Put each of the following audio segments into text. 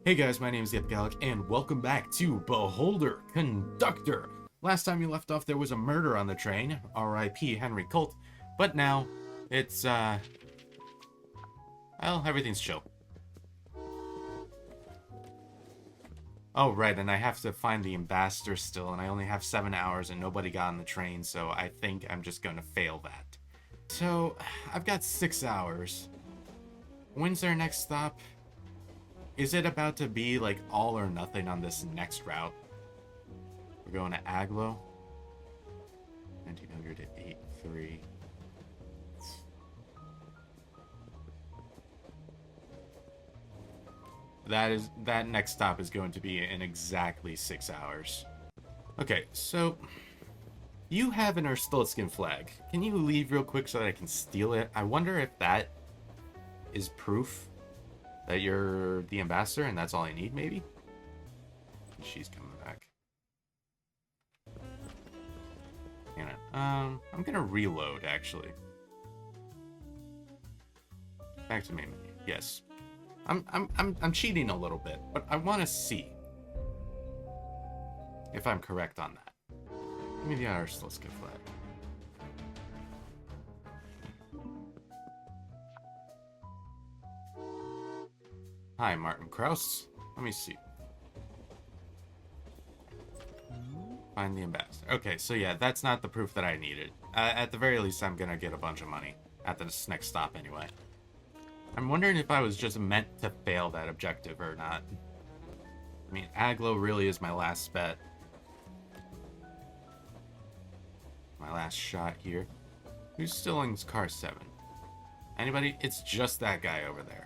Hey guys, my name is TheEpicAlec, and welcome back to Beholder Conductor. Last time we left off, there was a murder on the train, R.I.P. Henry Colt, but now it's, well, everything's chill. Oh, right, and I have to find the ambassador still, and I only have 7 hours, and nobody got on the train, so I think I'm just gonna fail that. So, I've got 6 hours. When's our next stop? Is it about to be like all or nothing on this next route? We're going to Aglo. 1900 to 83. That next stop is going to be in exactly 6 hours. Okay, so you have an Erstolskin flag. Can you leave real quick so that I can steal it? I wonder if that is proof that you're the ambassador and that's all I need, maybe? She's coming back. Hang on. I'm gonna reload, actually. Back to main menu. Yes. I'm cheating a little bit, but I want to see if I'm correct on that. Give me the Erstolskin flag. Hi, Martin Kraus. Let me see. Find the ambassador. Okay, so yeah, that's not the proof that I needed. At the very least, I'm gonna get a bunch of money at this next stop anyway. I'm wondering if I was just meant to fail that objective or not. I mean, Aglo really is my last bet. My last shot here. Who's still in car 7? Anybody? It's just that guy over there.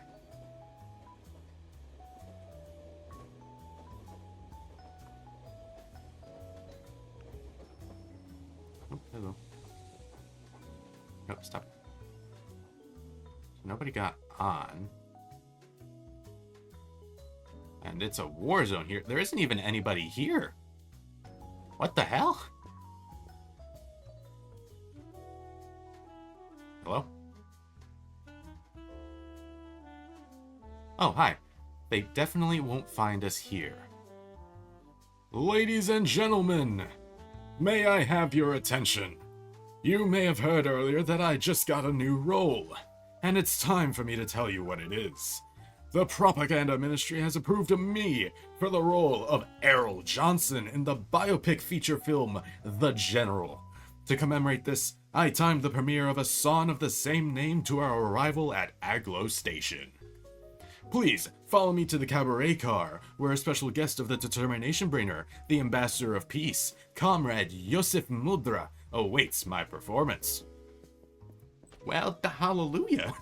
Oh, hello. No, stop. Nobody got on. And it's a war zone here. There isn't even anybody here. What the hell? Hello? Oh, hi. They definitely won't find us here. Ladies and gentlemen, may I have your attention? You may have heard earlier that I just got a new role, and it's time for me to tell you what it is. The Propaganda Ministry has approved me for the role of Errol Johnson in the biopic feature film The General. To commemorate this, I timed the premiere of a song of the same name to our arrival at Aglo Station. Please follow me to the cabaret car, where a special guest of the Determination Bringer, the Ambassador of Peace, Comrade Yosef Mudra, awaits my performance. Well, the hallelujah.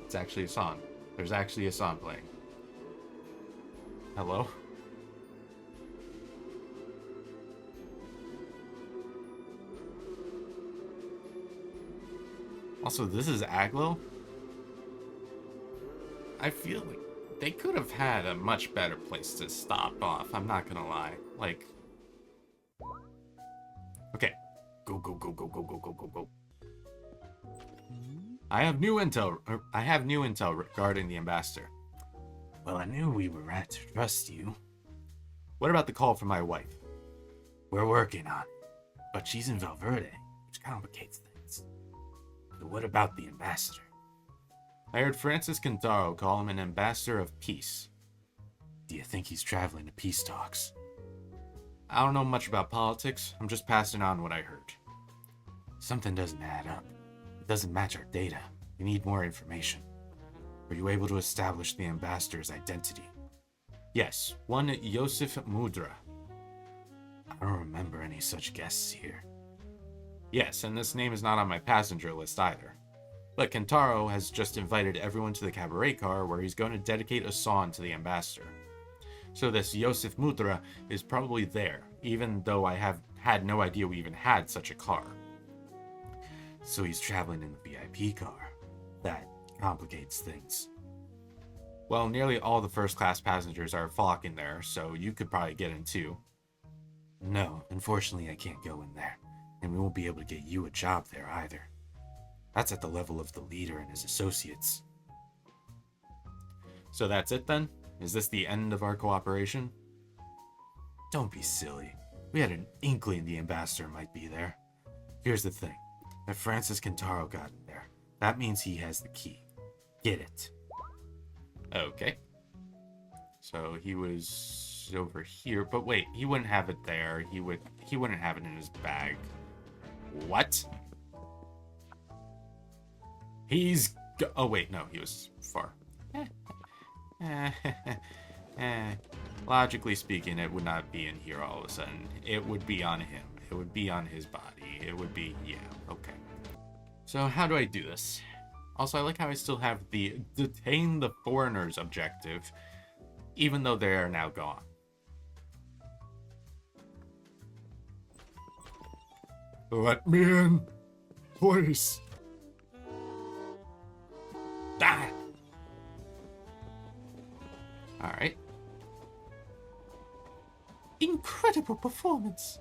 It's actually a song. There's actually a song playing. Hello? Also, this is Aglo? I feel like they could have had a much better place to stop off, I'm not gonna lie. Like... Okay. Go, go, go, go, go, go, go, go, go. I have new intel regarding the ambassador. Well, I knew we were right to trust you. What about the call from my wife? We're working on it, but she's in Valverde, which complicates things. But what about the ambassador? I heard Francis Cantaro call him an ambassador of peace. Do you think he's traveling to peace talks? I don't know much about politics. I'm just passing on what I heard. Something doesn't add up. It doesn't match our data. We need more information. Were you able to establish the ambassador's identity? Yes, one Yosef Mudra. I don't remember any such guests here. Yes, and this name is not on my passenger list either. But Kentaro has just invited everyone to the cabaret car where he's going to dedicate a song to the ambassador. So this Yosef Mudra is probably there, even though I have had no idea we even had such a car. So he's traveling in the VIP car. That complicates things. Well, nearly all the first-class passengers are flocking there, so you could probably get in too. No, unfortunately I can't go in there. And we won't be able to get you a job there either. That's at the level of the leader and his associates. So that's it then? Is this the end of our cooperation? Don't be silly. We had an inkling the ambassador might be there. Here's the thing. If Francis Kentaro got in there, that means he has the key. Get it. Okay. So he was over here, but wait, he wouldn't have it there. He wouldn't have it in his bag. What? Oh wait, no, he was far. Logically speaking, it would not be in here all of a sudden. It would be on him. It would be on his body. It would be, yeah, okay. So how do I do this? Also, I like how I still have the detain the foreigners objective, even though they are now gone. Let me in, please. Ah! Alright. Incredible performance.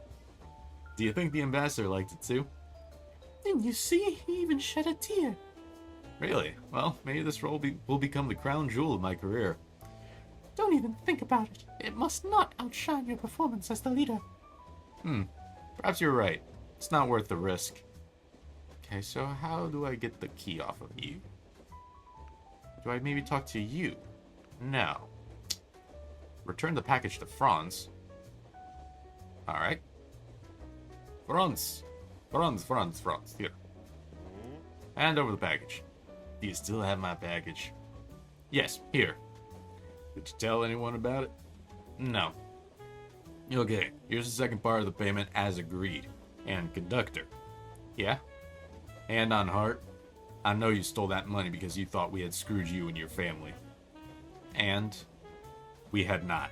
Do you think the ambassador liked it too? Didn't you see? He even shed a tear. Really? Well, maybe this role will become the crown jewel of my career. Don't even think about it. It must not outshine your performance as the leader. Perhaps you're right. It's not worth the risk. Okay, so how do I get the key off of you? Do I maybe talk to you? No. Return the package to Franz. Alright. Franz. Here. Hand over the package. Do you still have my package? Yes, here. Did you tell anyone about it? No. Okay, here's the second part of the payment as agreed. And Conductor. Yeah? Hand on heart. I know you stole that money because you thought we had screwed you and your family. And we had not.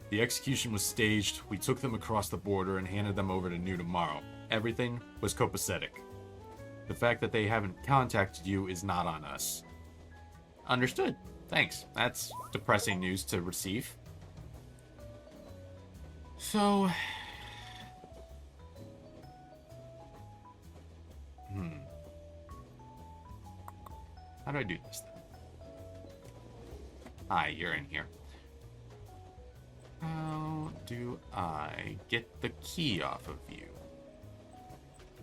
The execution was staged, we took them across the border and handed them over to New tomorrow. Everything was copacetic. The fact that they haven't contacted you is not on us. Understood. Thanks. That's depressing news to receive. So... How do I do this then? Hi, you're in here. How do I get the key off of you?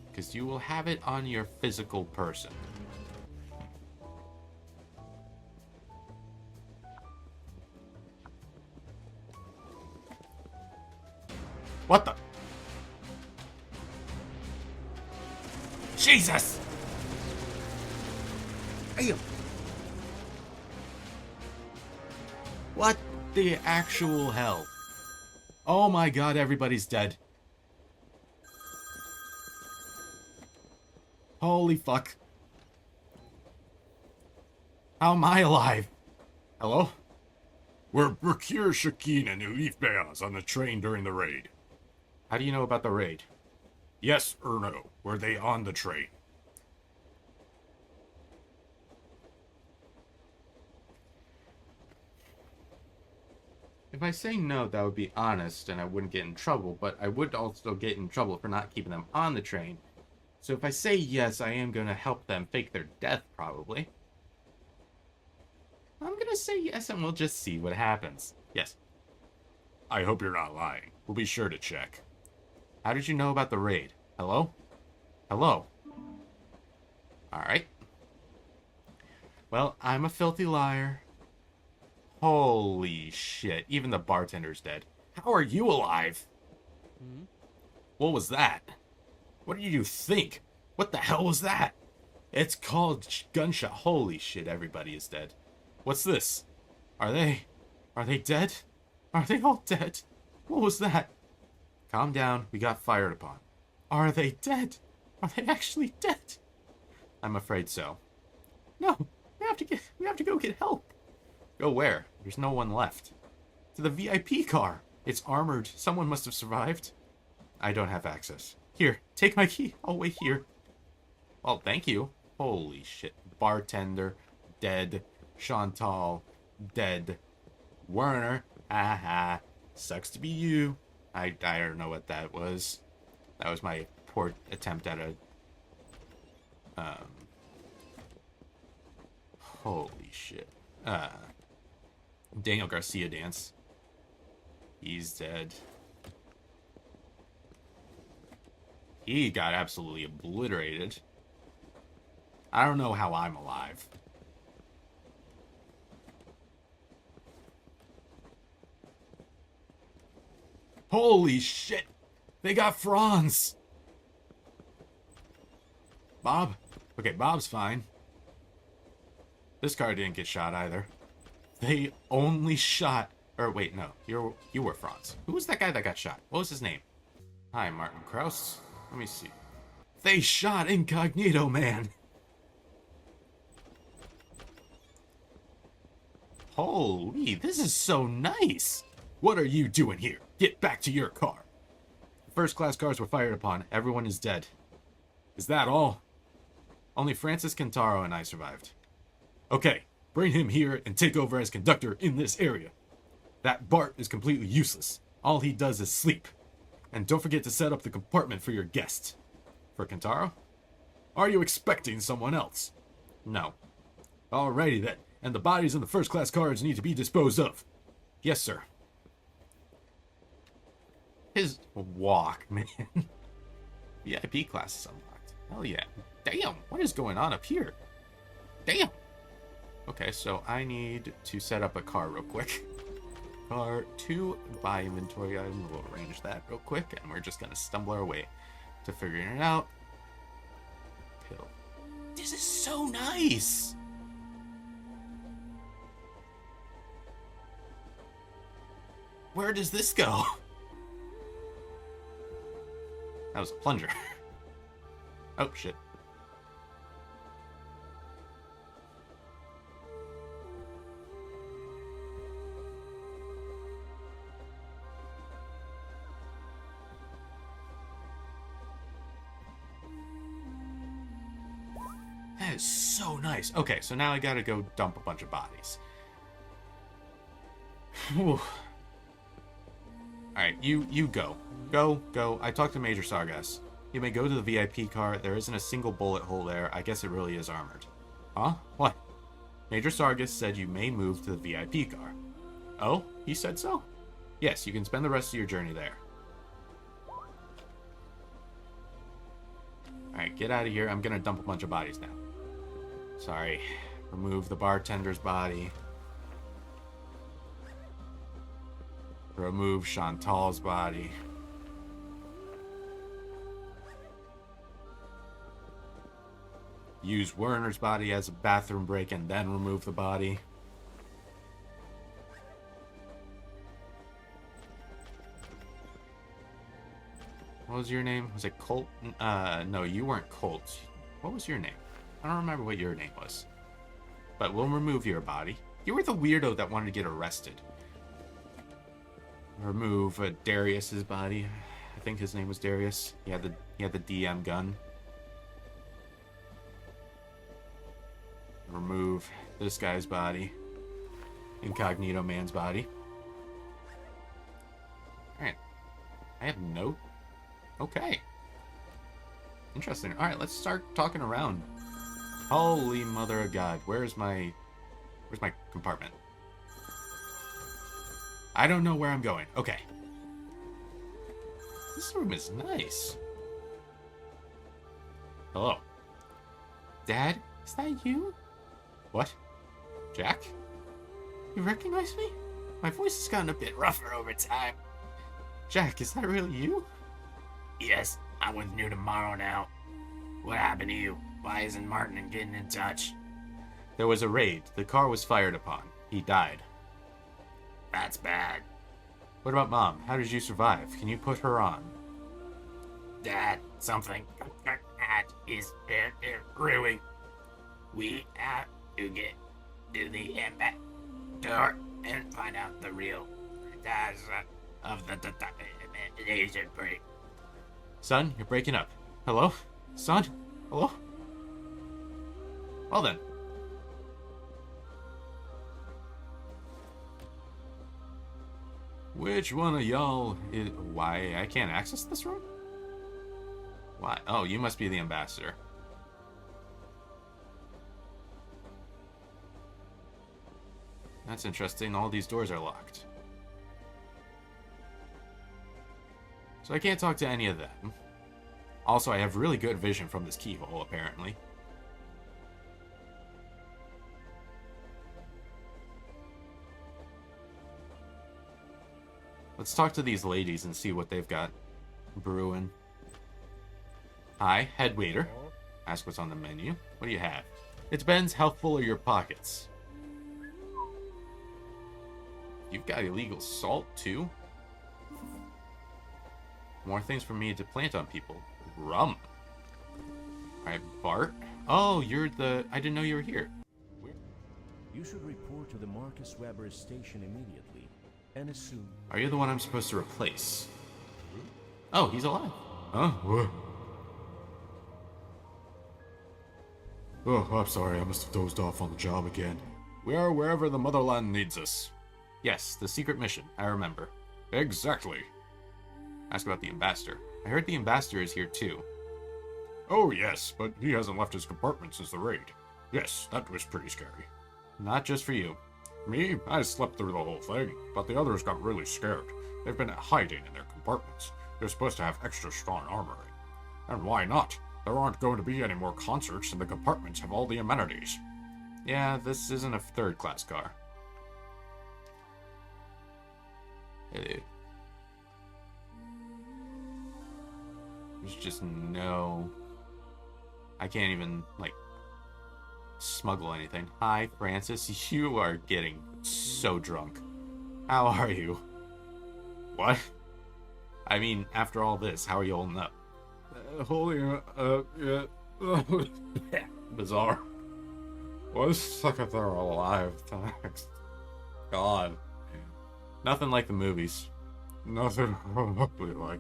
Because you will have it on your physical person. What the? Jesus! Damn. What the actual hell? Oh my god, everybody's dead. Holy fuck. How am I alive? Hello? We're Bakir Shakin and Elif Beaz on the train during the raid. How do you know about the raid? Yes or no? Were they on the train? If I say no, that would be honest and I wouldn't get in trouble, but I would also get in trouble for not keeping them on the train. So if I say yes, I am going to help them fake their death, probably. I'm going to say yes and we'll just see what happens. Yes. I hope you're not lying. We'll be sure to check. How did you know about the raid? Hello? Hello? Alright. Well, I'm a filthy liar. Holy shit. Even the bartender's dead. How are you alive? What was that? What did you think? What the hell was that? It's called gunshot. Holy shit, everybody is dead. What's this? Are they dead? Are they all dead? What was that? Calm down, we got fired upon. Are they dead? Are they actually dead? I'm afraid so. No, we have to go get help. Go where? There's no one left. To the VIP car. It's armored. Someone must have survived. I don't have access. Here, take my key. I'll wait here. Well, thank you. Holy shit. Bartender, dead. Chantal, dead. Werner, haha. Sucks to be you. I don't know what that was. That was my poor attempt at a... holy shit. Daniel Garcia dance. He's dead. He got absolutely obliterated. I don't know how I'm alive. Holy shit! They got Franz! Bob? Okay, Bob's fine. This car didn't get shot either. They only shot... Or wait, no. You were Franz. Who was that guy that got shot? What was his name? Hi, Martin Krauss. Let me see. They shot Incognito Man! Holy, this is so nice! What are you doing here? Get back to your car. The first-class cars were fired upon. Everyone is dead. Is that all? Only Francis Cantaro and I survived. Okay, bring him here and take over as conductor in this area. That Bart is completely useless. All he does is sleep. And don't forget to set up the compartment for your guests. For Cantaro? Are you expecting someone else? No. Alrighty then. And the bodies in the first-class cars need to be disposed of. Yes, sir. His walk, man. VIP class is unlocked. Hell yeah. Damn, what is going on up here? Damn. Okay, so I need to set up a car real quick. Car 2, buy inventory item. We'll arrange that real quick, and we're just going to stumble our way to figuring it out. Pill. This is so nice! Where does this go? That was a plunger. Oh, shit. That is so nice. Okay, so now I gotta go dump a bunch of bodies. Whew. Alright, you go. Go. I talked to Major Sargas. You may go to the VIP car. There isn't a single bullet hole there. I guess it really is armored. Huh? What? Major Sargas said you may move to the VIP car. Oh? He said so? Yes, you can spend the rest of your journey there. Alright, get out of here. I'm gonna dump a bunch of bodies now. Sorry. Remove the bartender's body. Remove Chantal's body. Use Werner's body as a bathroom break and then remove the body. What was your name? Was it Colt? No, you weren't Colt. What was your name? I don't remember what your name was. But we'll remove your body. You were the weirdo that wanted to get arrested. Remove Darius's body. I think his name was Darius. He had the DM gun. Remove this guy's body. Incognito Man's body. Alright. I have no... Okay. Interesting. Alright, let's start talking around. Holy mother of God. Where's my compartment? I don't know where I'm going. Okay. This room is nice. Hello. Dad, is that you? What? Jack? You recognize me? My voice has gotten a bit rougher over time. Jack, is that really you? Yes, I'm with New tomorrow now. What happened to you? Why isn't Martin getting in touch? There was a raid. The car was fired upon. He died. That's bad. What about Mom? How did you survive? Can you put her on? Dad, something is brewing. We have to get to the ambassador and find out the real cause of the Asian break. Son, you're breaking up. Hello? Son? Hello? Well then. Which one of y'all is... Why, I can't access this room? Why? Oh, you must be the ambassador. That's interesting. All these doors are locked. So I can't talk to any of them. Also, I have really good vision from this keyhole, apparently. Let's talk to these ladies and see what they've got brewing. Hi, head waiter. Ask what's on the menu. What do you have? It depends how full are your pockets. You've got illegal salt, too? More things for me to plant on people. Rum. Alright, Bart. Oh, you're the... I didn't know you were here. You should report to the Marcus Weber station immediately, and assume... Are you the one I'm supposed to replace? Oh, he's alive. Huh? What? Oh, I'm sorry. I must have dozed off on the job again. We are wherever the motherland needs us. Yes, the secret mission. I remember. Exactly. Ask about the ambassador. I heard the ambassador is here too. Oh, yes, but he hasn't left his compartment since the raid. Yes, that was pretty scary. Not just for you. Me? I slept through the whole thing, but the others got really scared. They've been hiding in their compartments. They're supposed to have extra strong armoring. And why not? There aren't going to be any more concerts, and the compartments have all the amenities. Yeah, this isn't a third-class car. There's just no... I can't even, like, smuggle anything. Hi, Francis. You are getting so drunk. How are you? What? I mean, after all this, how are you holding up? Yeah. Bizarre. Was second they're alive, thanks. God. Nothing like the movies. Nothing remotely like.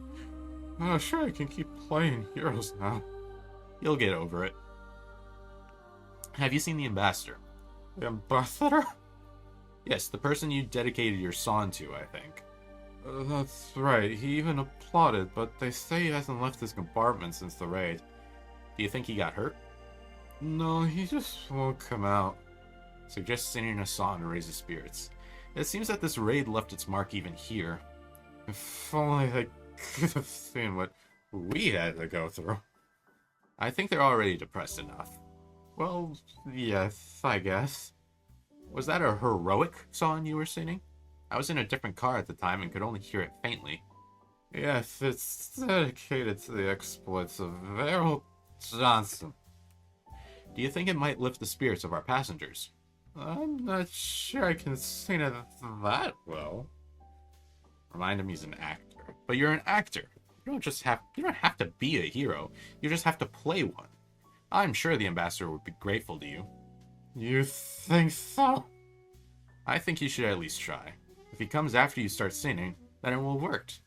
Sure, I can keep playing heroes now. You'll get over it. Have you seen the ambassador? The ambassador? Yes, the person you dedicated your song to, I think. That's right. He even applauded, but they say he hasn't left his compartment since the raid. Do you think he got hurt? No, he just won't come out. Suggest singing a song to raise his spirits. It seems that this raid left its mark even here. If only I could have seen what we had to go through. I think they're already depressed enough. Well, yes, I guess. Was that a heroic song you were singing? I was in a different car at the time and could only hear it faintly. Yes, it's dedicated to the exploits of Errol Johnson. Do you think it might lift the spirits of our passengers? I'm not sure I can sing it that well. Remind him he's an actor. But you're an actor. You don't have to be a hero. You just have to play one. I'm sure the ambassador would be grateful to you. You think so? I think you should at least try. If he comes after you start singing, then it will have worked.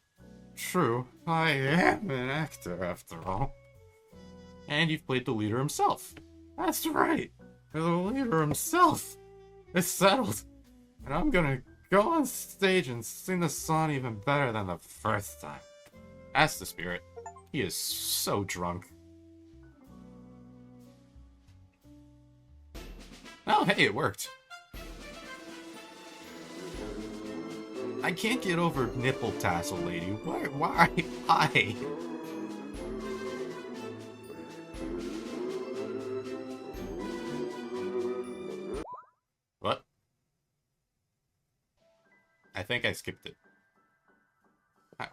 True, I am an actor after all. And you've played the leader himself. That's right, the leader himself. It's settled. And I'm gonna go on stage and sing the song even better than the first time. Ask the spirit. He is so drunk. Oh, hey, it worked. I can't get over nipple tassel, lady. Why? What? I think I skipped it.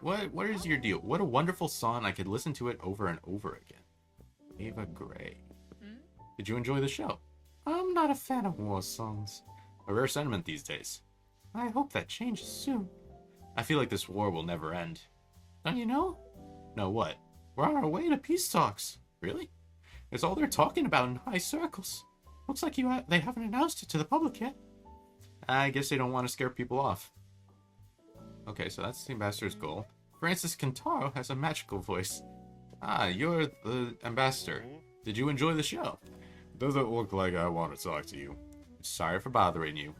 What is your deal? What a wonderful song. I could listen to it over and over again. Ava Gray. Did you enjoy the show? I'm not a fan of war songs. A rare sentiment these days. I hope that changes soon. I feel like this war will never end. Don't you know? No, what? We're on our way to peace talks. Really? It's all they're talking about in high circles. Looks like they haven't announced it to the public yet. I guess they don't want to scare people off. Okay, so that's the ambassador's goal. Francis Cantaro has a magical voice. Ah, you're the ambassador. Did you enjoy the show? Doesn't look like I want to talk to you. Sorry for bothering you,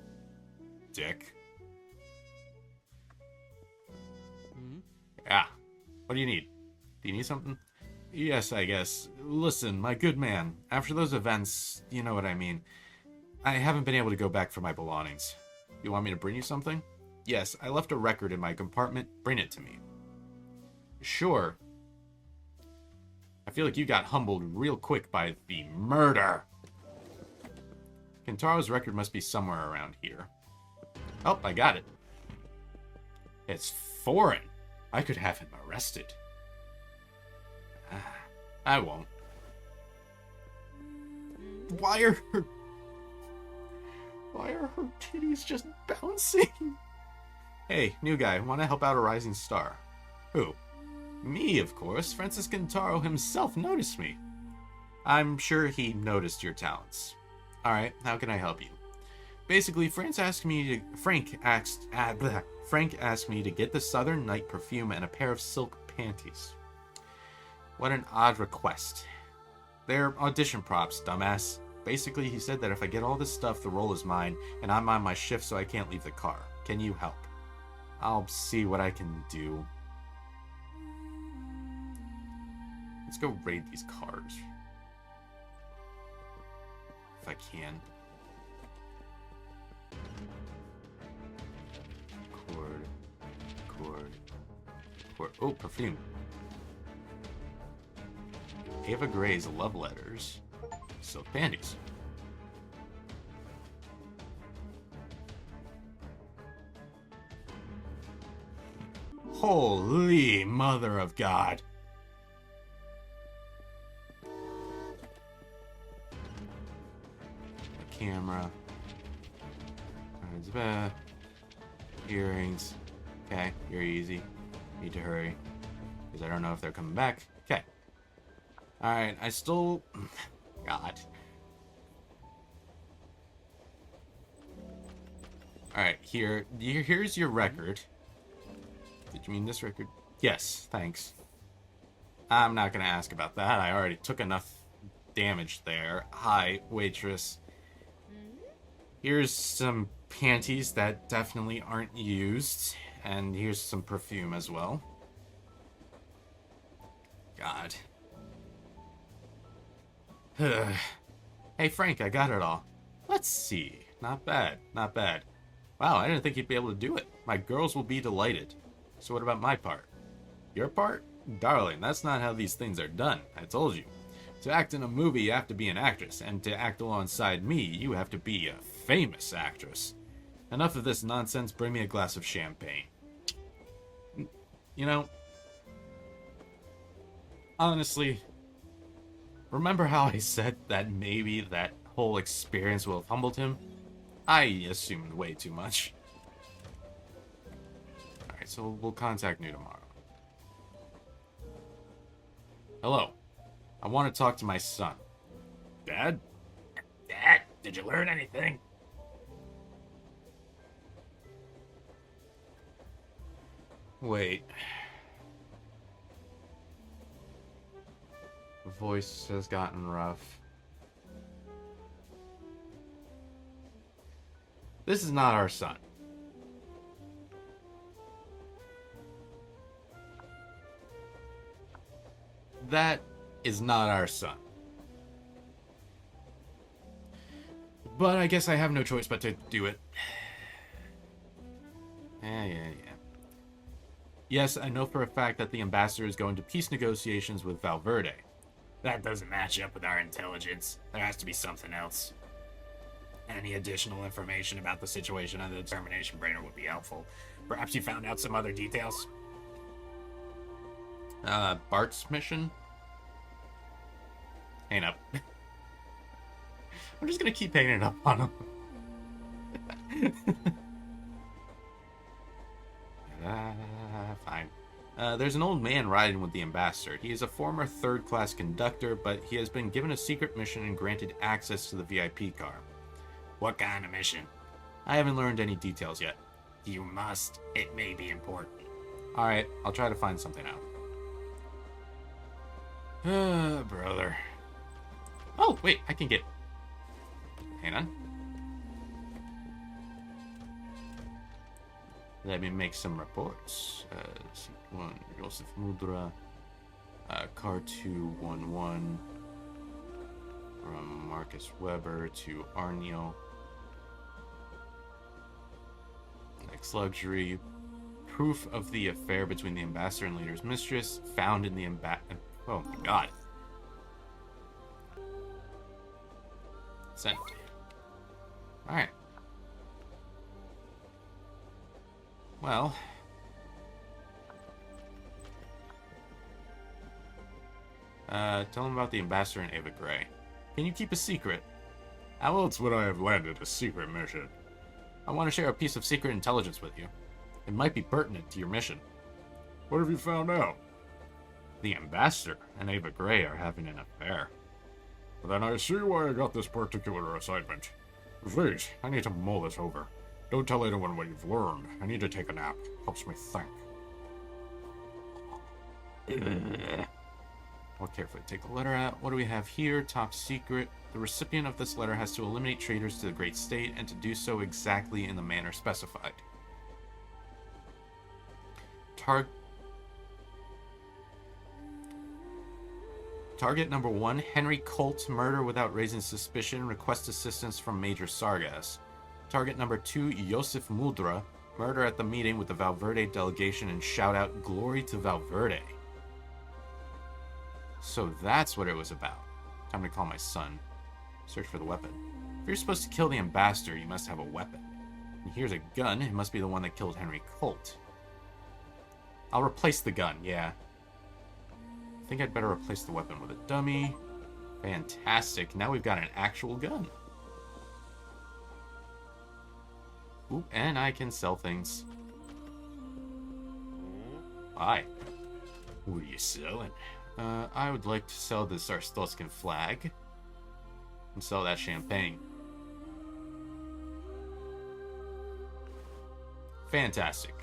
dick. Yeah. What do you need? Do you need something? Yes, I guess. Listen, my good man, after those events, you know what I mean. I haven't been able to go back for my belongings. You want me to bring you something? Yes, I left a record in my compartment. Bring it to me. Sure. I feel like you got humbled real quick by the murder. Kentaro's record must be somewhere around here. Oh, I got it. It's foreign. I could have him arrested. I won't. Why are her titties just bouncing? Hey, new guy, want to help out a rising star? Who? Me, of course. Francis Kentaro himself noticed me. I'm sure he noticed your talents. Alright, how can I help you? Basically, Frank asked me to get the Southern Night perfume and a pair of silk panties. What an odd request. They're audition props, dumbass. Basically, he said that if I get all this stuff, the role is mine, and I'm on my shift, so I can't leave the car. Can you help? I'll see what I can do. Let's go raid these cars. If I can. Cord. Oh, perfume. Ava Gray's love letters. Silk panties. Holy mother of God. A camera. Earrings. Okay, you're easy. Need to hurry. Because I don't know if they're coming back. Okay. Alright, I still... God. Alright, here's your record. Did you mean this record? Yes, thanks. I'm not gonna ask about that. I already took enough damage there. Hi, waitress. Here's some panties that definitely aren't used. And here's some perfume as well. God. Hey, Frank, I got it all. Let's see. Not bad, not bad. Wow, I didn't think you'd be able to do it. My girls will be delighted. So what about my part? Your part? Darling, that's not how these things are done. I told you. To act in a movie, you have to be an actress. And to act alongside me, you have to be a famous actress. Enough of this nonsense. Bring me a glass of champagne. You know, honestly, remember how I said that maybe that whole experience will have humbled him? I assumed way too much. Alright, so we'll contact you tomorrow. Hello. I want to talk to my son. Dad? Dad, did you learn anything? Wait. The voice has gotten rough. This is not our son. That is not our son. But I guess I have no choice but to do it. Yeah. Yes, I know for a fact that the ambassador is going to peace negotiations with Valverde. That doesn't match up with our intelligence. There has to be something else. Any additional information about the situation on the determination brainer would be helpful. Perhaps you found out some other details? Bart's mission? Hang up. I'm just gonna keep hanging up on him. Fine. There's an old man riding with the ambassador. He is a former third-class conductor, but he has been given a secret mission and granted access to the VIP car. What kind of mission? I haven't learned any details yet. You must. It may be important. Alright, I'll try to find something out. Brother. Oh, wait, I can get... Hang on. Let me make some reports. One, Joseph Mudra, car 211, from Marcus Weber to Arniel. Next luxury. Proof of the affair between the ambassador and leader's mistress found in the Oh my god. Sent. Alright. Well. Tell him about the ambassador and Ava Gray. Can you keep a secret? How else would I have landed a secret mission? I want to share a piece of secret intelligence with you. It might be pertinent to your mission. What have you found out? The ambassador and Ava Gray are having an affair. Then I see why I got this particular assignment. Please, I need to mull this over. Don't tell anyone what you've learned. I need to take a nap. Helps me think. I'll carefully take the letter out. What do we have here? Top secret. The recipient of this letter has to eliminate traitors to the great state and to do so exactly in the manner specified. Target number 1, Henry Colt, murder without raising suspicion, request assistance from Major Sargas. Target number 2, Joseph Mudra, murder at the meeting with the Valverde delegation and shout out glory to Valverde. So that's what it was about. Time to call my son. Search for the weapon. If you're supposed to kill the ambassador, you must have a weapon. And here's a gun. It must be the one that killed Henry Colt. I'll replace the gun, yeah. I think I'd better replace the weapon with a dummy. Fantastic. Now we've got an actual gun. Oop, and I can sell things. Buy. What are you selling? I would like to sell this Arstotzkan flag. And sell that champagne. Fantastic.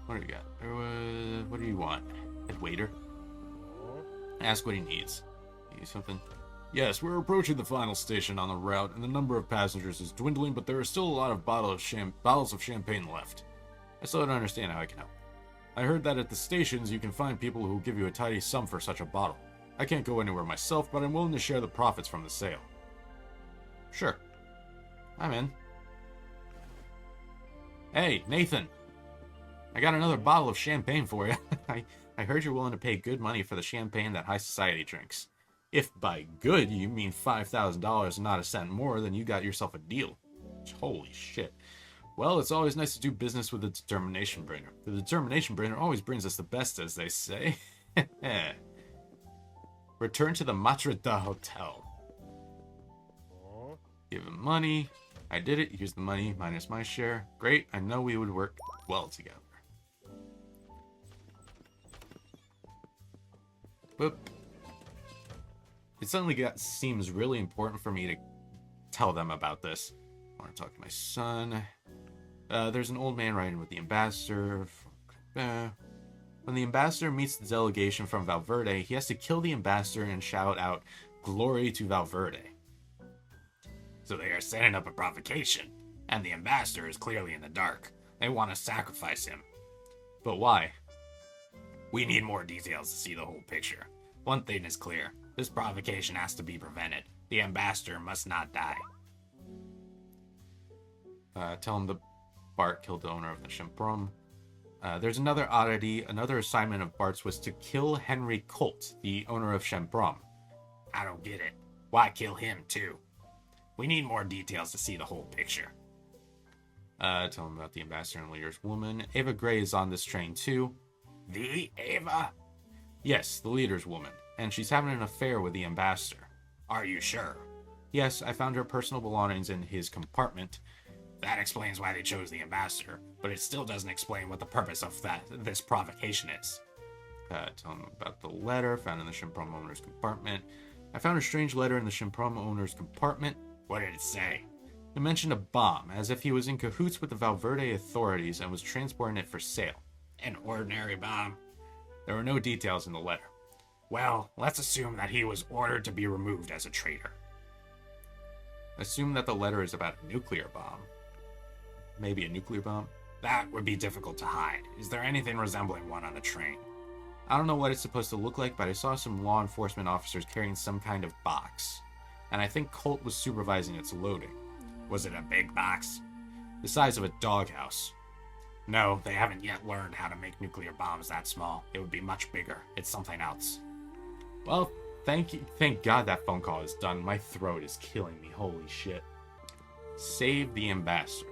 What do we got? What do you want? Head waiter. Ask what he needs. Need something? Yes, we're approaching the final station on the route, and the number of passengers is dwindling, but there are still a lot of bottles of champagne left. I still don't understand how I can help. I heard that at the stations you can find people who will give you a tidy sum for such a bottle. I can't go anywhere myself, but I'm willing to share the profits from the sale. Sure. I'm in. Hey, Nathan. I got another bottle of champagne for you. I heard you're willing to pay good money for the champagne that high society drinks. If by good you mean $5,000 and not a cent more, then you got yourself a deal. Holy shit. Well, it's always nice to do business with the determination bringer. The determination bringer always brings us the best, as they say. Return to the Matrida Hotel. Give him money. I did it. Here's the money minus my share. Great. I know we would work well together. Boop. It suddenly seems really important for me to tell them about this. I want to talk to my son. There's an old man riding with the ambassador. When the ambassador meets the delegation from Valverde, he has to kill the ambassador and shout out, "Glory to Valverde." So they are setting up a provocation, and the ambassador is clearly in the dark. They want to sacrifice him. But why? We need more details to see the whole picture. One thing is clear. This provocation has to be prevented. The ambassador must not die. Tell him the Bart killed the owner of the Shemprom. There's another oddity. Another assignment of Bart's was to kill Henry Colt, the owner of Shemprom. I don't get it. Why kill him, too? We need more details to see the whole picture. Tell him about the ambassador and leader's woman. Ava Gray is on this train, too. The Ava? Yes, the leader's woman. And she's having an affair with the ambassador. Are you sure? Yes, I found her personal belongings in his compartment. That explains why they chose the ambassador, but it still doesn't explain what the purpose of this provocation is. Tell him about the letter found in the Shemprom owner's compartment. I found a strange letter in the Shemprom owner's compartment. What did it say? It mentioned a bomb, as if he was in cahoots with the Valverde authorities and was transporting it for sale. An ordinary bomb? There were no details in the letter. Well, let's assume that he was ordered to be removed as a traitor. Assume that the letter is about a nuclear bomb. Maybe a nuclear bomb? That would be difficult to hide. Is there anything resembling one on a train? I don't know what it's supposed to look like, but I saw some law enforcement officers carrying some kind of box. And I think Colt was supervising its loading. Was it a big box? The size of a doghouse. No, they haven't yet learned how to make nuclear bombs that small. It would be much bigger. It's something else. Well, thank you. Thank God that phone call is done. My throat is killing me. Holy shit. Save the ambassador.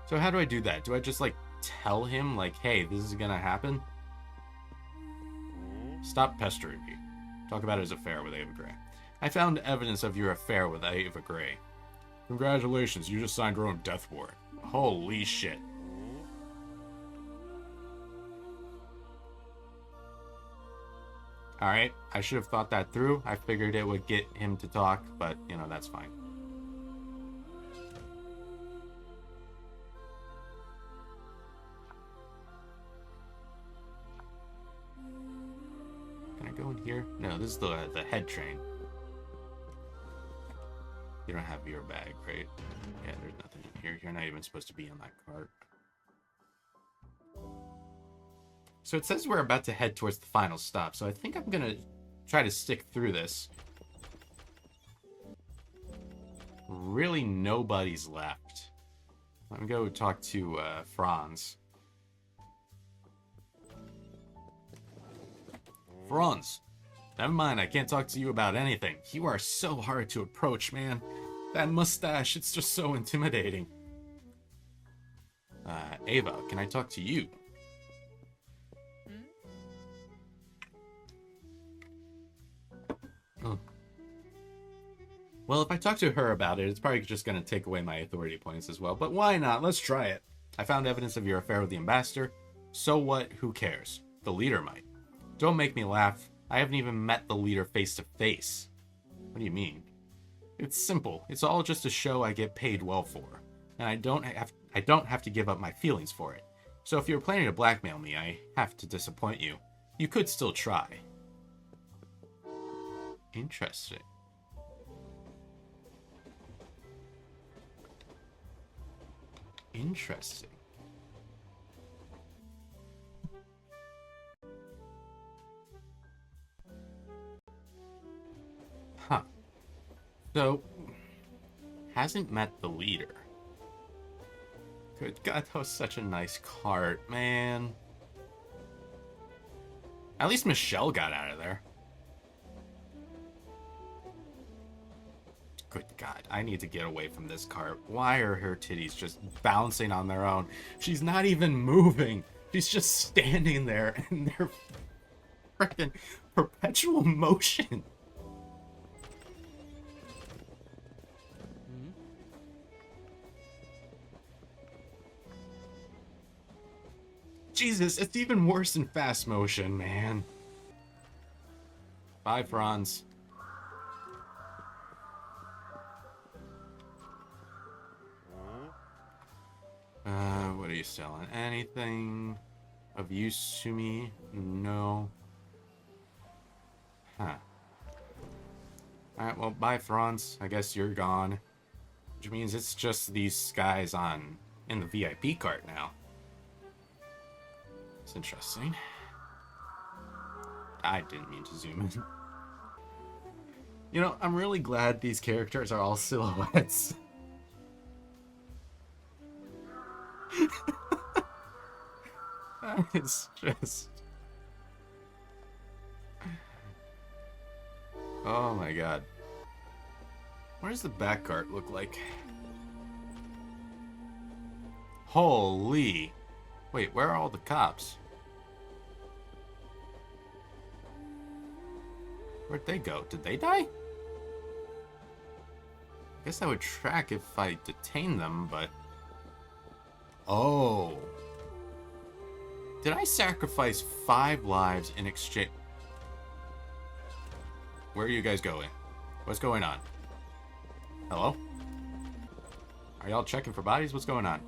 So how do I do that? Do I just, like, tell him, like, hey, this is gonna happen? Stop pestering me. Talk about his affair with Ava Gray. I found evidence of your affair with Ava Gray. Congratulations, you just signed your own death warrant. Holy shit. Alright, I should have thought that through. I figured it would get him to talk, but, you know, that's fine. Can I go in here? No, this is the head train. You don't have your bag, right? Yeah, there's nothing in here. You're not even supposed to be on that cart. So it says we're about to head towards the final stop, so I think I'm gonna try to stick through this. Really, nobody's left. Let me go talk to Franz. Franz! Never mind, I can't talk to you about anything. You are so hard to approach, man. That mustache, it's just so intimidating. Ava, can I talk to you? Oh. Well, if I talk to her about it, it's probably just going to take away my authority points as well. But why not? Let's try it. I found evidence of your affair with the ambassador. So what? Who cares? The leader might. Don't make me laugh. I haven't even met the leader face to face. What do you mean? It's simple. It's all just a show I get paid well for. And I don't have to give up my feelings for it. So if you're planning to blackmail me, I have to disappoint you. You could still try. Interesting. Interesting. Huh. So, hasn't met the leader. Good God, that was such a nice cart, man. At least Michelle got out of there. Good God, I need to get away from this cart. Why are her titties just bouncing on their own? She's not even moving. She's just standing there in their freaking perpetual motion. Jesus, it's even worse in fast motion, man. Bye, Franz. What are you selling? Anything of use to me? No. Huh. Alright, well, bye, Franz. I guess you're gone. Which means it's just these guys in the VIP cart now. It's interesting. I didn't mean to zoom in. You know, I'm really glad these characters are all silhouettes. It's just... Oh my God. What does the back cart look like? Holy... Wait, where are all the cops? Where'd they go? Did they die? I guess I would track if I detained them, but... Oh. Did I sacrifice 5 lives in exchange? Where are you guys going? What's going on? Hello? Are y'all checking for bodies? What's going on?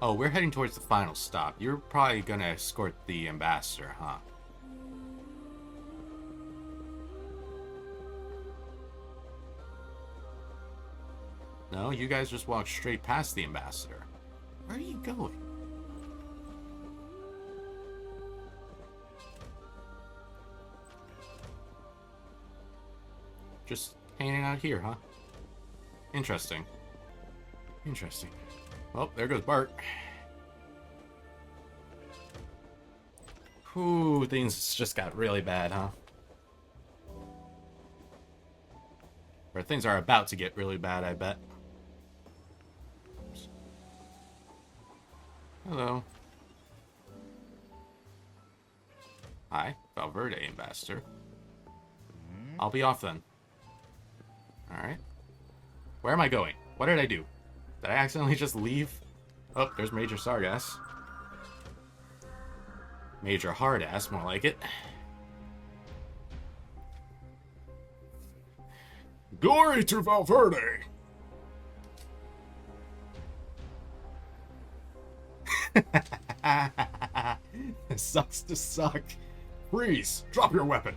Oh, we're heading towards the final stop. You're probably gonna escort the ambassador, huh? No, you guys just walked straight past the ambassador. Where are you going? Just hanging out here, huh? Interesting. Interesting. Well, there goes Bart. Whew, things just got really bad, huh? Or things are about to get really bad, I bet. Oops. Hello. Hi, Valverde Ambassador. I'll be off then. Alright. Where am I going? What did I do? Did I accidentally just leave? Oh, there's Major Sargass. Major Hardass, more like it. Glory to Valverde! It sucks to suck. Freeze! Drop your weapon!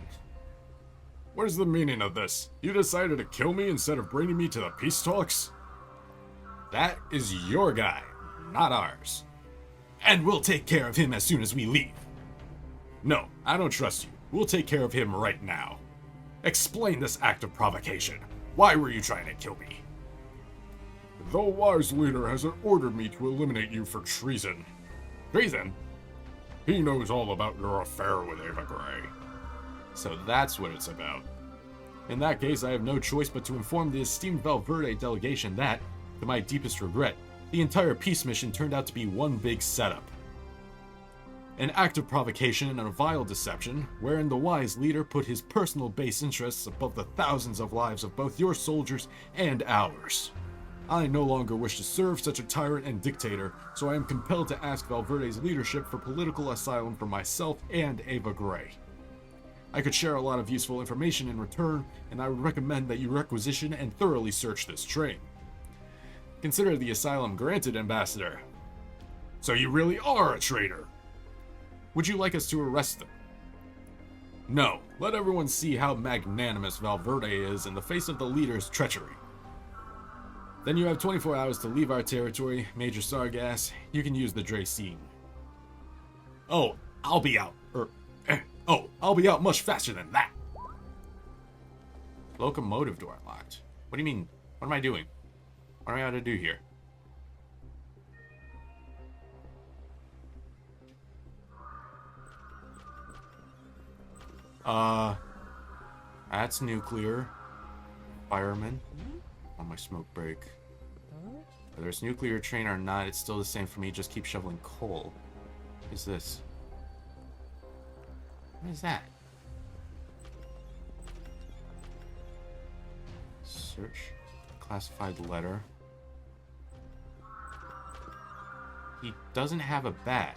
What is the meaning of this? You decided to kill me instead of bringing me to the peace talks? That is your guy, not ours. And we'll take care of him as soon as we leave. No, I don't trust you. We'll take care of him right now. Explain this act of provocation. Why were you trying to kill me? The wise leader has ordered me to eliminate you for treason. Treason? He knows all about your affair with Ava Gray. So that's what it's about. In that case, I have no choice but to inform the esteemed Valverde delegation that, to my deepest regret, the entire peace mission turned out to be one big setup. An act of provocation and a vile deception, wherein the wise leader put his personal base interests above the thousands of lives of both your soldiers and ours. I no longer wish to serve such a tyrant and dictator, so I am compelled to ask Valverde's leadership for political asylum for myself and Ava Gray. I could share a lot of useful information in return, and I would recommend that you requisition and thoroughly search this train. Consider the asylum granted, Ambassador. So you really are a traitor? Would you like us to arrest them? No, let everyone see how magnanimous Valverde is in the face of the leader's treachery. Then you have 24 hours to leave our territory, Major Sargass. You can use the Dracene. Oh, I'll be out. I'll be out much faster than that. Locomotive door unlocked. What do you mean? What am I doing? What am I out to do here? That's nuclear. Fireman. On my smoke break. Whether it's nuclear train or not, it's still the same for me. Just keep shoveling coal. What is this? What is that? Search. Classified letter. He doesn't have a bag.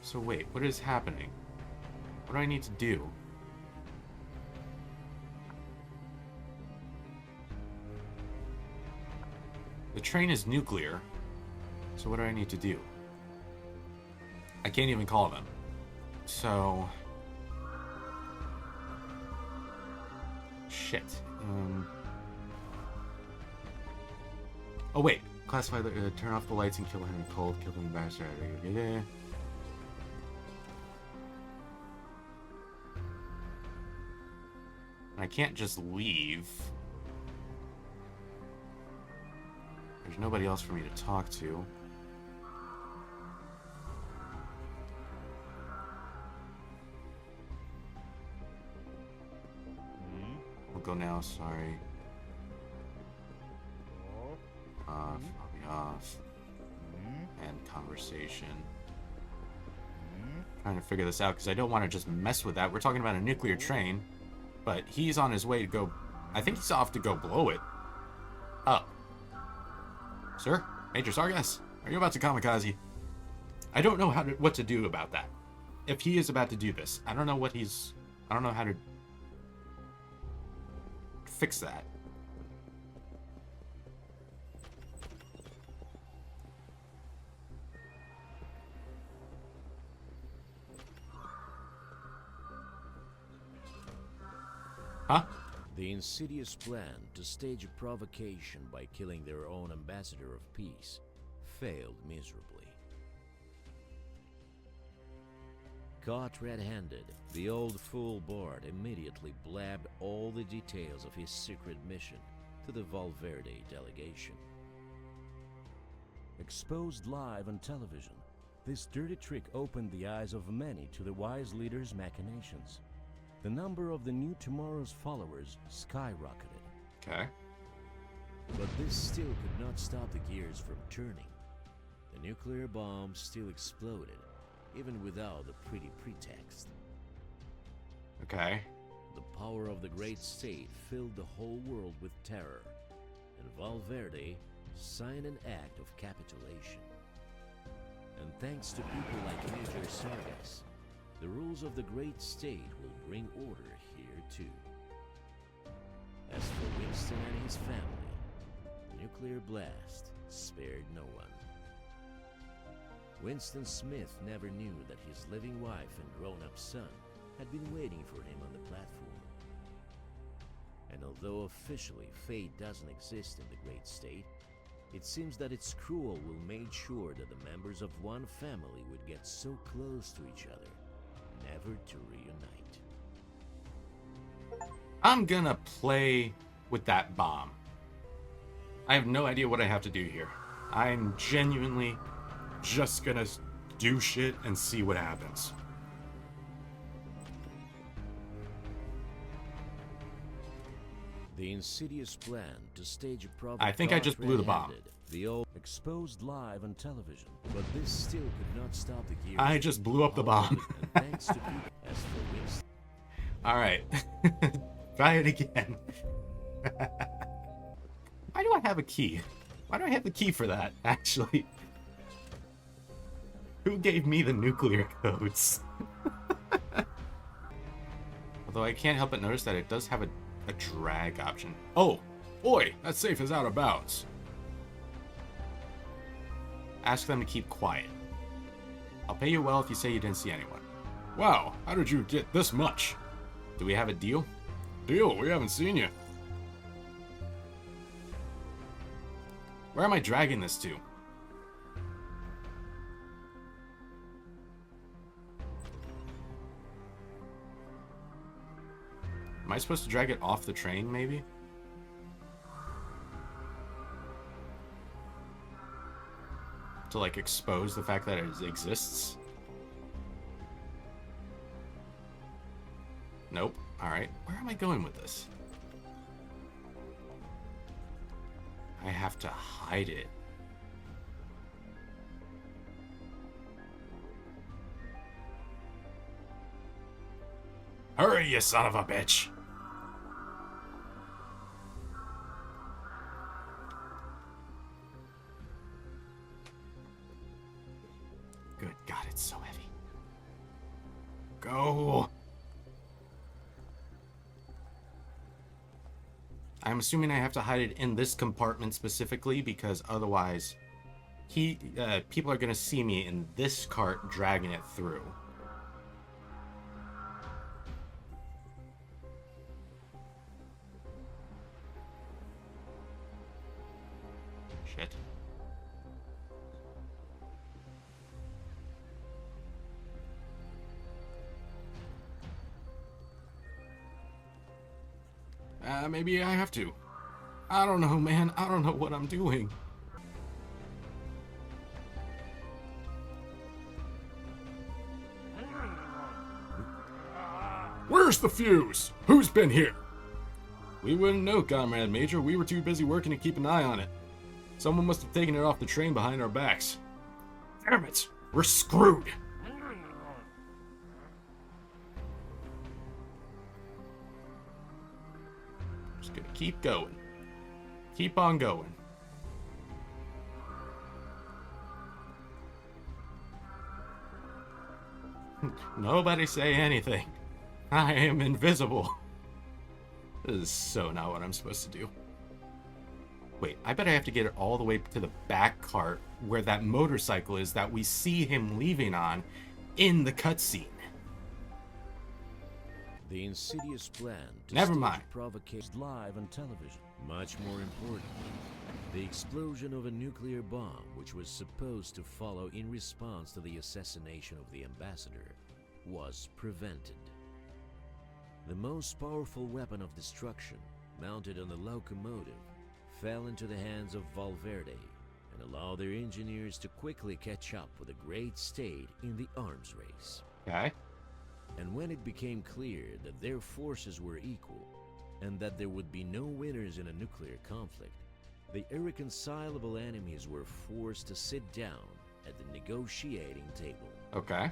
So wait, what is happening? What do I need to do? The train is nuclear. So what do I need to do? I can't even call them. So... Shit. Oh wait. Classify the... turn off the lights and kill him cold. Kill him bastard. I can't just leave. There's nobody else for me to talk to. We'll go now, sorry. Off, I'll be off. And conversation. Trying to figure this out because I don't want to just mess with that. We're talking about a nuclear train, but he's on his way to go. I think he's off to go blow it. Oh. Sir? Major Sargass? Are you about to kamikaze? I don't know what to do about that. If he is about to do this, I don't know how to fix that. Huh? The insidious plan to stage a provocation by killing their own ambassador of peace failed miserably. Caught red-handed, the old fool Bard immediately blabbed all the details of his secret mission to the Valverde delegation. Exposed live on television, this dirty trick opened the eyes of many to the wise leader's machinations. The number of the New Tomorrow's followers skyrocketed. Okay. But this still could not stop the gears from turning. The nuclear bomb still exploded, even without a pretty pretext. Okay. The power of the great state filled the whole world with terror, and Valverde signed an act of capitulation. And thanks to people like Major Sargas, the rules of the great state will bring order here too. As for Winston and his family, the nuclear blast spared no one. Winston Smith never knew that his living wife and grown-up son had been waiting for him on the platform. And although officially fate doesn't exist in the great state, it seems that its cruel will made sure that the members of one family would get so close to each other, never to reunite. I'm gonna play with that bomb. I have no idea what I have to do here. I'm genuinely just gonna do shit and see what happens. The insidious plan to stage a provocation. I think I just blew the bomb. The old exposed live on television, but this still could not stop the gears. I just blew up the bomb. And thanks to people as for Winston. Alright. Try it again. Why do I have a key? Why do I have the key for that, actually? Who gave me the nuclear codes? Although I can't help but notice that it does have a drag option. Oh, boy, that safe is out of bounds. Ask them to keep quiet. I'll pay you well if you say you didn't see anyone. Wow, how did you get this much? Do we have a deal? Deal, we haven't seen you. Where am I dragging this to? Am I supposed to drag it off the train, maybe? To, like, expose the fact that it exists? Nope. Alright. Where am I going with this? I have to hide it. Hurry, you son of a bitch! Good God, it's so heavy. Go! I'm assuming I have to hide it in this compartment specifically because otherwise people are going to see me in this cart dragging it through. Shit. Maybe I have to. I don't know, man. I don't know what I'm doing. Where's the fuse? Who's been here? We wouldn't know, Comrade Major. We were too busy working to keep an eye on it. Someone must have taken it off the train behind our backs. Damn it! We're screwed! Just gonna keep going. Keep on going. Nobody say anything. I am invisible. This is so not what I'm supposed to do. Wait, I bet I have to get it all the way to the back cart where that motorcycle is that we see him leaving on in the cutscene. The insidious plan to Never stage mind. a provocation live on television. Much more importantly, the explosion of a nuclear bomb which was supposed to follow in response to the assassination of the ambassador was prevented. The most powerful weapon of destruction, mounted on the locomotive, fell into the hands of Valverde and allowed their engineers to quickly catch up with the great state in the arms race. Okay. And when it became clear that their forces were equal and that there would be no winners in a nuclear conflict, the irreconcilable enemies were forced to sit down at the negotiating table. Okay.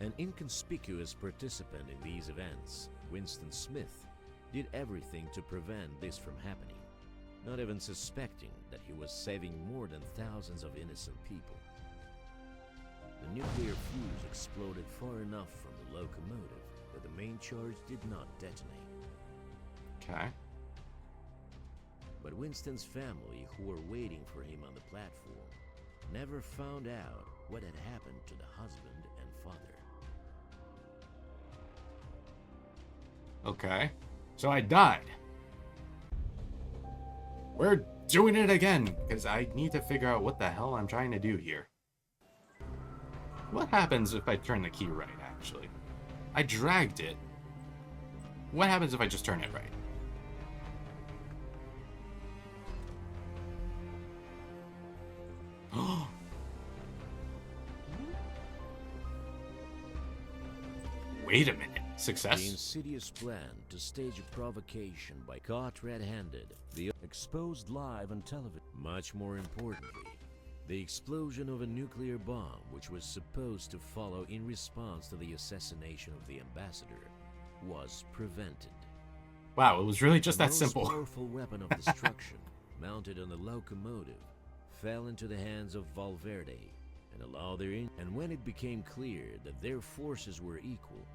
An inconspicuous participant in these events, Winston Smith, did everything to prevent this from happening, not even suspecting that he was saving more than thousands of innocent people. The nuclear fuse exploded far enough from the locomotive that the main charge did not detonate. Okay. But Winston's family, who were waiting for him on the platform, never found out what had happened to the husband and father. Okay. So I died. We're doing it again, because I need to figure out what the hell I'm trying to do here. What happens if I turn the key right, actually? I dragged it. What happens if I just turn it right? Wait a minute. The Success? insidious plan to stage a provocation by caught red-handed, the exposed live on television. Much more importantly, the explosion of a nuclear bomb which was supposed to follow in response to the assassination of the ambassador was prevented. Wow, it was really just The that most simple. powerful weapon of destruction, mounted on the locomotive, fell into the hands of Valverde and allowed their and when it became clear that their forces were equal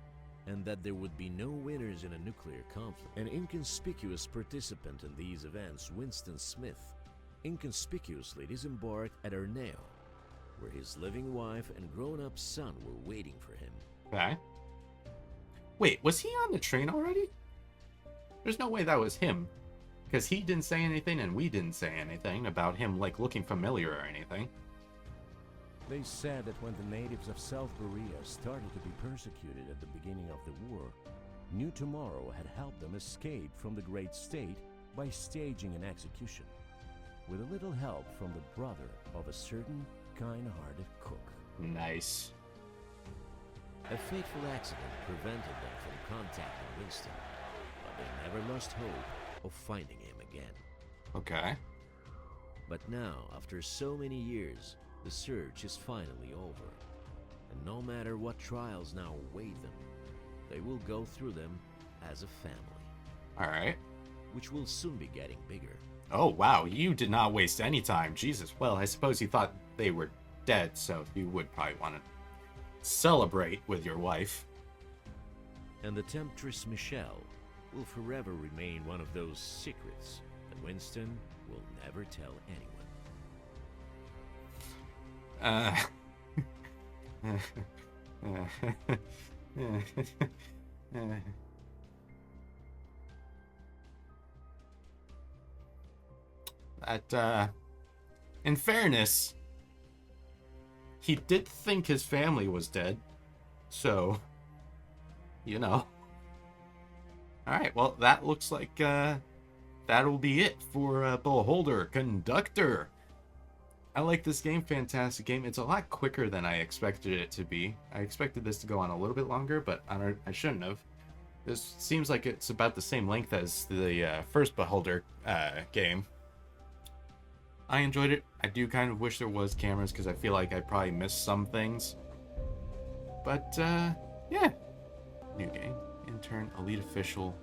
and that there would be no winners in a nuclear conflict, an inconspicuous participant in these events, Winston Smith, inconspicuously disembarked at Arneo, where his living wife and grown-up son were waiting for him. Okay. Wait, was he on the train already? There's no way that was him. Because he didn't say anything and we didn't say anything about him, like, looking familiar or anything. They said that when the natives of South Korea started to be persecuted at the beginning of the war, New Tomorrow had helped them escape from the great state by staging an execution, with a little help from the brother of a certain kind-hearted cook. Nice. A fateful accident prevented them from contacting Winston, but they never lost hope of finding him again. Okay. But now, after so many years, the search is finally over, and no matter what trials now await them, they will go through them as a family, Alright. which will soon be getting bigger. Oh, wow, you did not waste any time. Jesus. Well, I suppose you thought they were dead, so you would probably want to celebrate with your wife. And the temptress Michelle will forever remain one of those secrets that Winston will never tell anyone. In fairness, he did think his family was dead, so, you know. Alright, well, that looks like, that'll be it for, Beholder Conductor. I like this game, fantastic game. It's a lot quicker than I expected it to be. I expected this to go on a little bit longer, but I shouldn't have. This seems like it's about the same length as the first Beholder game. I enjoyed it. I do kind of wish there was cameras because I feel like I probably missed some things. But, yeah. New game. Intern, elite official.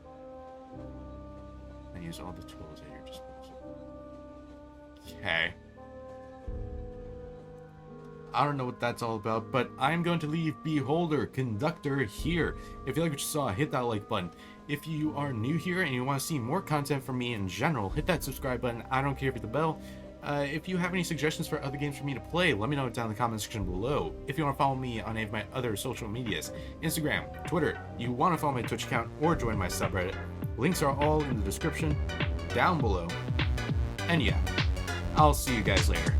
And use all the tools at your disposal. Okay. I don't know what that's all about, but I'm going to leave Beholder Conductor here. If you like what you saw, hit that like button. If you are new here and you want to see more content from me in general, hit that subscribe button. I don't care if it's the bell. If you have any suggestions for other games for me to play, let me know down in the comment section below. If you want to follow me on any of my other social medias, Instagram, Twitter, you want to follow my Twitch account or join my subreddit, links are all in the description down below. And yeah, I'll see you guys later.